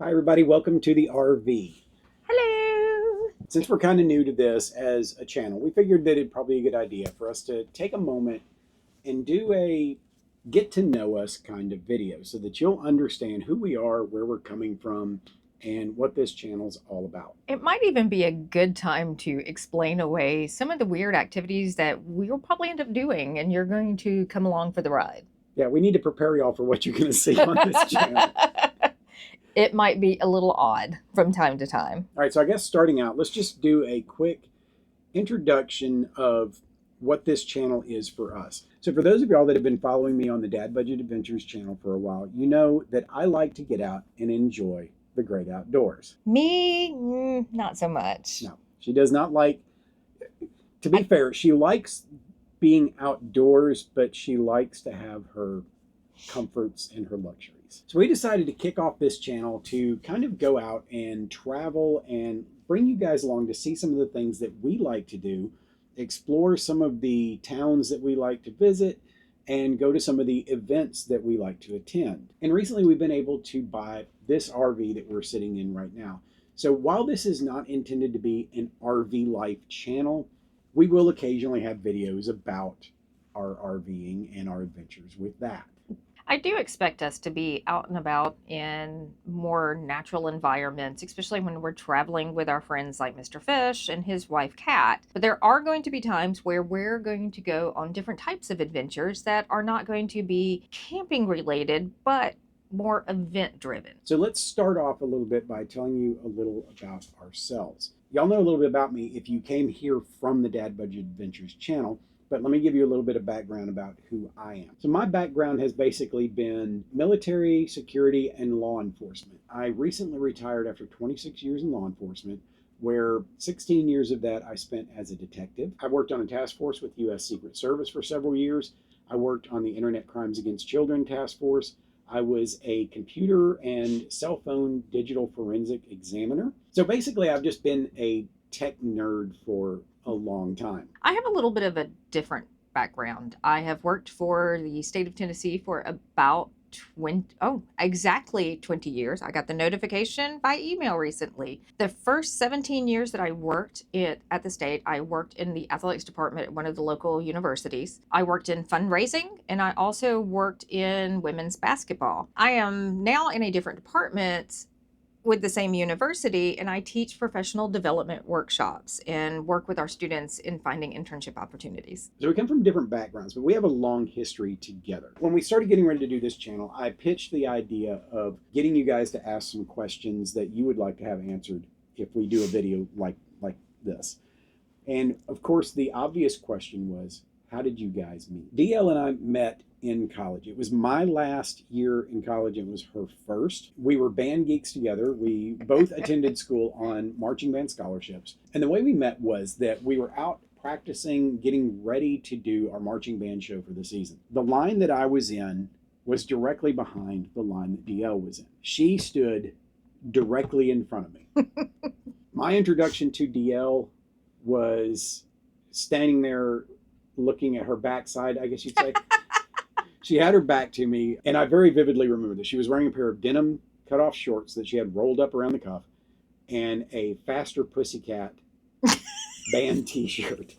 Hi, everybody. Welcome to the RV. Hello. Since we're kind of new to this as a channel, we figured that it'd probably be a good idea for us to take a moment and do a get to know us kind of video so that you'll understand who we are, where we're coming from, and what this channel's all about. It might even be a good time to explain away some of the weird activities that we'll probably end up doing, and you're going to come along for the ride. Yeah, we need to prepare y'all for what you're going to see on this channel. It might be a little odd from time to time. All right, so I guess starting out, let's just do a quick introduction of what this channel is for us. So for those of y'all that have been following me on the Dad Budget Adventures channel for a while, you know that I like to get out and enjoy the great outdoors. Me, not so much. No, she does not like, to be fair, she likes being outdoors, but she likes to have her comforts and her luxuries. So we decided to kick off this channel to kind of go out and travel and bring you guys along to see some of the things that we like to do, explore some of the towns that we like to visit, and go to some of the events that we like to attend. And recently we've been able to buy this RV that we're sitting in right now. So while this is not intended to be an RV life channel, we will occasionally have videos about our RVing and our adventures with that. I do expect us to be out and about in more natural environments, especially when we're traveling with our friends like Mr. Fish and his wife Kat. But there are going to be times where we're going to go on different types of adventures that are not going to be camping related, but more event driven. So let's start off a little bit by telling you a little about ourselves. Y'all know a little bit about me if you came here from the Dad Budget Adventures channel. But let me give you a little bit of background about who I am. So my background has basically been military, security, and law enforcement. I recently retired after 26 years in law enforcement, where 16 years of that I spent as a detective. I worked on a task force with U.S. Secret Service for several years. I worked on the Internet Crimes Against Children Task Force. I was a computer and cell phone digital forensic examiner. So basically, I've just been a tech nerd for a long time. I have a little bit of a different background. I have worked for the state of Tennessee for about exactly 20 years. I got the notification by email recently. The first 17 years that I worked at the state, I worked in the athletics department at one of the local universities. I worked in fundraising, and I also worked in women's basketball. I am now in a different department with the same university, and I teach professional development workshops and work with our students in finding internship opportunities. So we come from different backgrounds, but we have a long history together. When we started getting ready to do this channel, I pitched the idea of getting you guys to ask some questions that you would like to have answered if we do a video like this. And of course, the obvious question was, how did you guys meet? DL and I met in college. It was my last year in college and it was her first. We were band geeks together. We both attended school on marching band scholarships. And the way we met was that we were out practicing, getting ready to do our marching band show for the season. The line that I was in was directly behind the line that DL was in. She stood directly in front of me. My introduction to DL was standing there looking at her backside, I guess you'd say. She had her back to me, and I very vividly remember this. She was wearing a pair of denim cutoff shorts that she had rolled up around the cuff and a Faster Pussycat band t-shirt.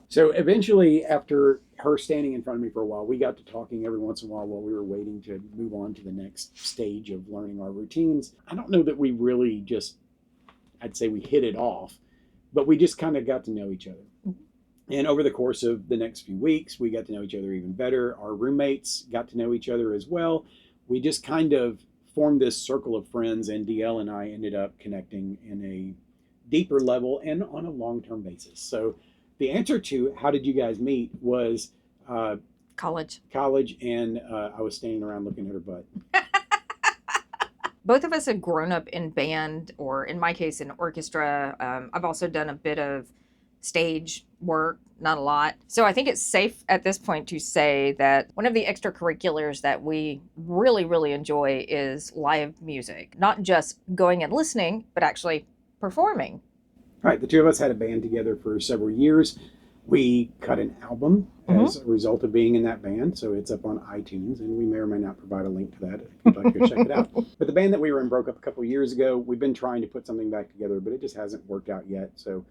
So eventually, after her standing in front of me for a while, we got to talking every once in a while we were waiting to move on to the next stage of learning our routines. I don't know that we really just, I'd say we hit it off, but we just kind of got to know each other. And over the course of the next few weeks, we got to know each other even better. Our roommates got to know each other as well. We just kind of formed this circle of friends, and DL and I ended up connecting in a deeper level and on a long-term basis. So the answer to how did you guys meet was College, and I was standing around looking at her butt. Both of us have grown up in band, or in my case, in orchestra. I've also done a bit of stage work, not a lot. So I think it's safe at this point to say that one of the extracurriculars that we really, really enjoy is live music. Not just going and listening, but actually performing. All right, the two of us had a band together for several years. We cut an album Mhm. as a result of being in that band, so it's up on iTunes, and we may or may not provide a link to that if you'd like to go check it out. But the band that we were in broke up a couple years ago. We've been trying to put something back together, but it just hasn't worked out yet. So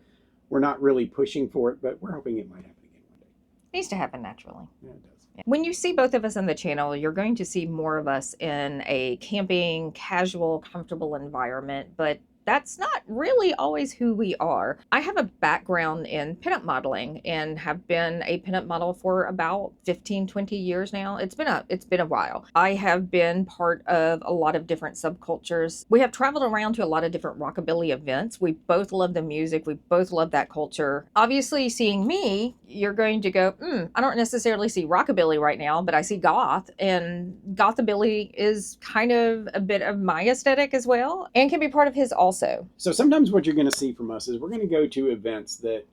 we're not really pushing for it, but we're hoping it might happen again one day. Needs to happen naturally. Yeah, it does. When you see both of us on the channel, you're going to see more of us in a camping, casual, comfortable environment, but that's not really always who we are. I have a background in pinup modeling and have been a pinup model for about 15, 20 years now. It's been a while. I have been part of a lot of different subcultures. We have traveled around to a lot of different rockabilly events. We both love the music. We both love that culture. Obviously, seeing me, you're going to go, I don't necessarily see rockabilly right now, but I see goth, and gothabilly is kind of a bit of my aesthetic as well, and can be part of his also. So sometimes what you're going to see from us is we're going to go to events that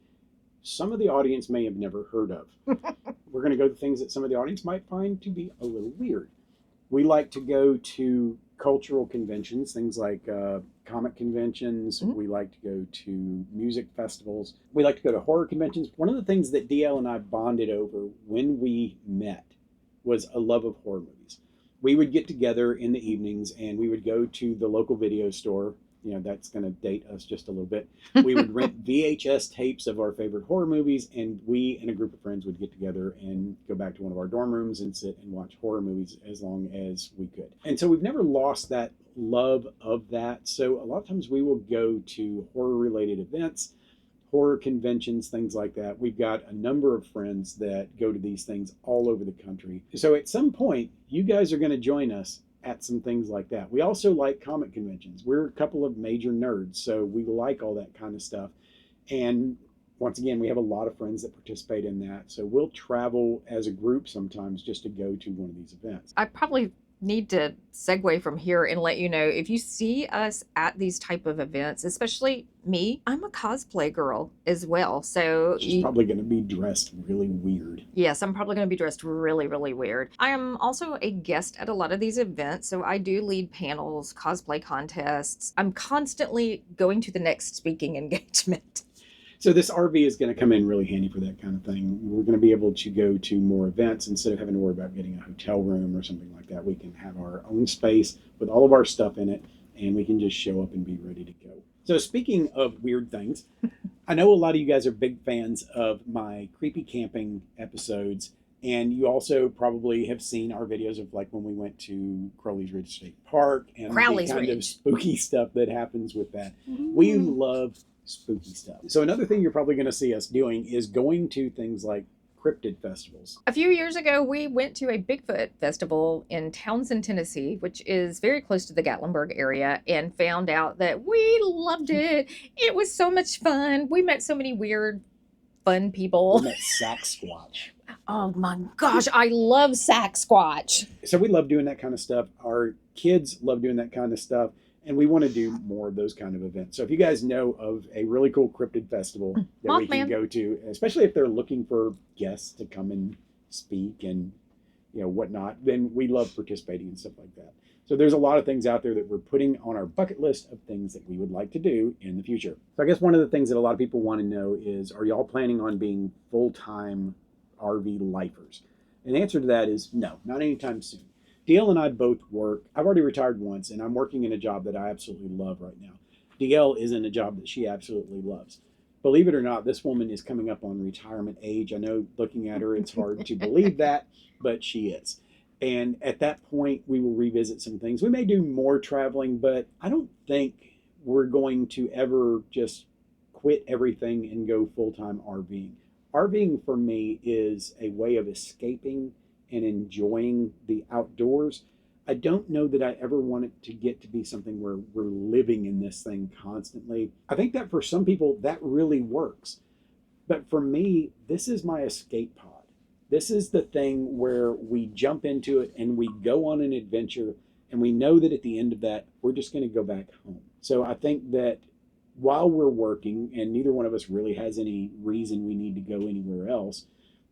some of the audience may have never heard of. We're going to go to things that some of the audience might find to be a little weird. We like to go to cultural conventions, things like comic conventions. Mhm. We like to go to music festivals. We like to go to horror conventions. One of the things that DL and I bonded over when we met was a love of horror movies. We would get together in the evenings and we would go to the local video store. You know, that's going to date us just a little bit. We would rent VHS tapes of our favorite horror movies, and we and a group of friends would get together and go back to one of our dorm rooms and sit and watch horror movies as long as we could. And so we've never lost that love of that. So a lot of times we will go to horror-related events, horror conventions, things like that. We've got a number of friends that go to these things all over the country. So at some point, you guys are going to join us at some things like that. We also like comic conventions. We're a couple of major nerds, so we like all that kind of stuff. And once again, we have a lot of friends that participate in that. So we'll travel as a group sometimes just to go to one of these events. I probably need to segue from here and let you know, if you see us at these type of events, especially me, I'm a cosplay girl as well. So She's probably going to be dressed really weird. yes, I'm probably going to be dressed really, really weird. I am also a guest at a lot of these events, so I do lead panels, cosplay contests. I'm constantly going to the next speaking engagement. So this RV is going to come in really handy for that kind of thing. We're going to be able to go to more events instead of having to worry about getting a hotel room or something like that. We can have our own space with all of our stuff in it, and we can just show up and be ready to go. So speaking of weird things, I know a lot of you guys are big fans of my creepy camping episodes, and you also probably have seen our videos of like when we went to Crowley's Ridge State Park and Crowley's the kind of Ridge. spooky stuff that happens with that. We love spooky stuff. So another thing you're probably going to see us doing is going to things like cryptid festivals. A few years ago, we went to a Bigfoot festival in Townsend, Tennessee, which is very close to the Gatlinburg area, and found out that we loved it. It was so much fun. We met so many weird, fun people. We met Sasquatch. Oh my gosh, I love Sasquatch. So we love doing that kind of stuff. Our kids love doing that kind of stuff. And we want to do more of those kind of events. So if you guys know of a really cool cryptid festival that we can go to, especially if they're looking for guests to come and speak and whatnot, then we love participating in stuff like that. So there's a lot of things out there that we're putting on our bucket list of things that we would like to do in the future. So I guess one of the things that a lot of people want to know is, are y'all planning on being full-time RV lifers? And the answer to that is no, not anytime soon. DL and I both work. I've already retired once, and I'm working in a job that I absolutely love right now. DL is in a job that she absolutely loves. Believe it or not, this woman is coming up on retirement age. I know looking at her, it's hard to believe that, but she is. And at that point, we will revisit some things. We may do more traveling, but I don't think we're going to ever just quit everything and go full-time RVing. RVing for me is a way of escaping and enjoying the outdoors. I don't know that I ever want it to get to be something where we're living in this thing constantly. I think that for some people that really works. But for me, this is my escape pod. This is the thing where we jump into it and we go on an adventure, and we know that at the end of that, we're just going to go back home. So I think that while we're working, and neither one of us really has any reason we need to go anywhere else,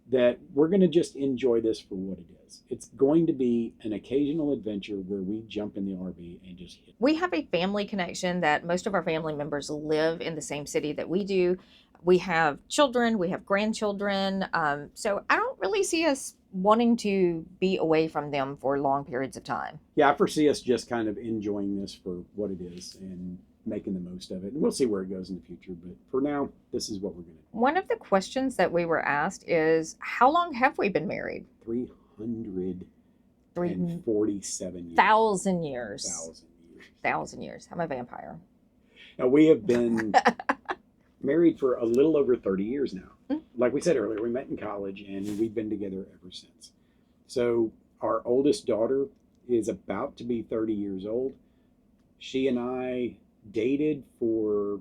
that we're going to just enjoy this for what it is. It's going to be an occasional adventure where we jump in the RV and just hit. We have a family connection that most of our family members live in the same city that we do. We have children, we have grandchildren. So I don't really see us wanting to be away from them for long periods of time. Yeah, I foresee us just kind of enjoying this for what it is and making the most of it. And we'll see where it goes in the future. But for now, this is what we're going to do. One of the questions that we were asked is, how long have we been married? 347 years. 1,000 years. 1,000 years. 1,000 years. I'm a vampire. Now, we have been married for a little over 30 years now. Like we said earlier, we met in college and we've been together ever since. So our oldest daughter is about to be 30 years old. She and I dated for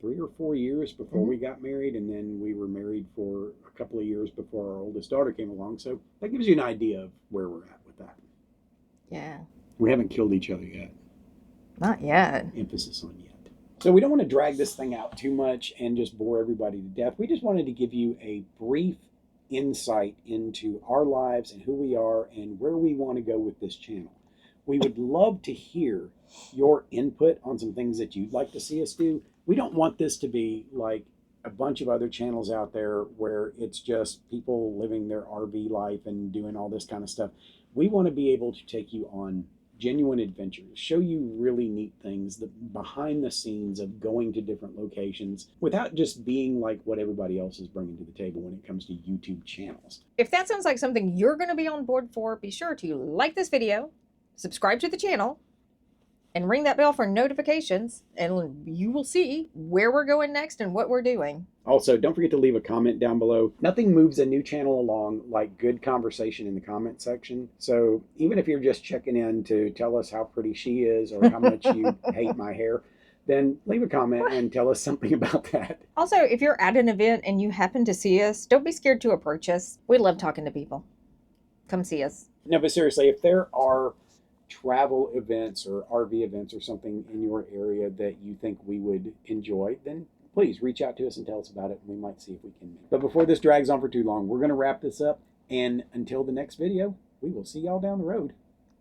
3 or 4 years before we got married, and then we were married for a couple of years before our oldest daughter came along. So that gives you an idea of where we're at with that. Yeah. We haven't killed each other yet. Not yet. Emphasis on yet. So we don't want to drag this thing out too much and just bore everybody to death. We just wanted to give you a brief insight into our lives and who we are and where we want to go with this channel. We would love to hear your input on some things that you'd like to see us do. We don't want this to be like a bunch of other channels out there where it's just people living their RV life and doing all this kind of stuff. We want to be able to take you on genuine adventures, show you really neat things, the behind the scenes of going to different locations without just being like what everybody else is bringing to the table when it comes to YouTube channels. If that sounds like something you're going to be on board for, be sure to like this video, subscribe to the channel, and ring that bell for notifications, and you will see where we're going next and what we're doing. Also, don't forget to leave a comment down below. Nothing moves a new channel along like good conversation in the comment section. So even if you're just checking in to tell us how pretty she is or how much you hate my hair, then leave a comment and tell us something about that. Also, if you're at an event and you happen to see us, don't be scared to approach us. We love talking to people. Come see us. No, but seriously, if there are travel events or RV events or something in your area that you think we would enjoy, then please reach out to us and tell us about it, and we might see if we can. But before this drags on for too long, we're going to wrap this up, and until the next video, we will see y'all down the road.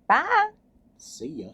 Bye. See ya.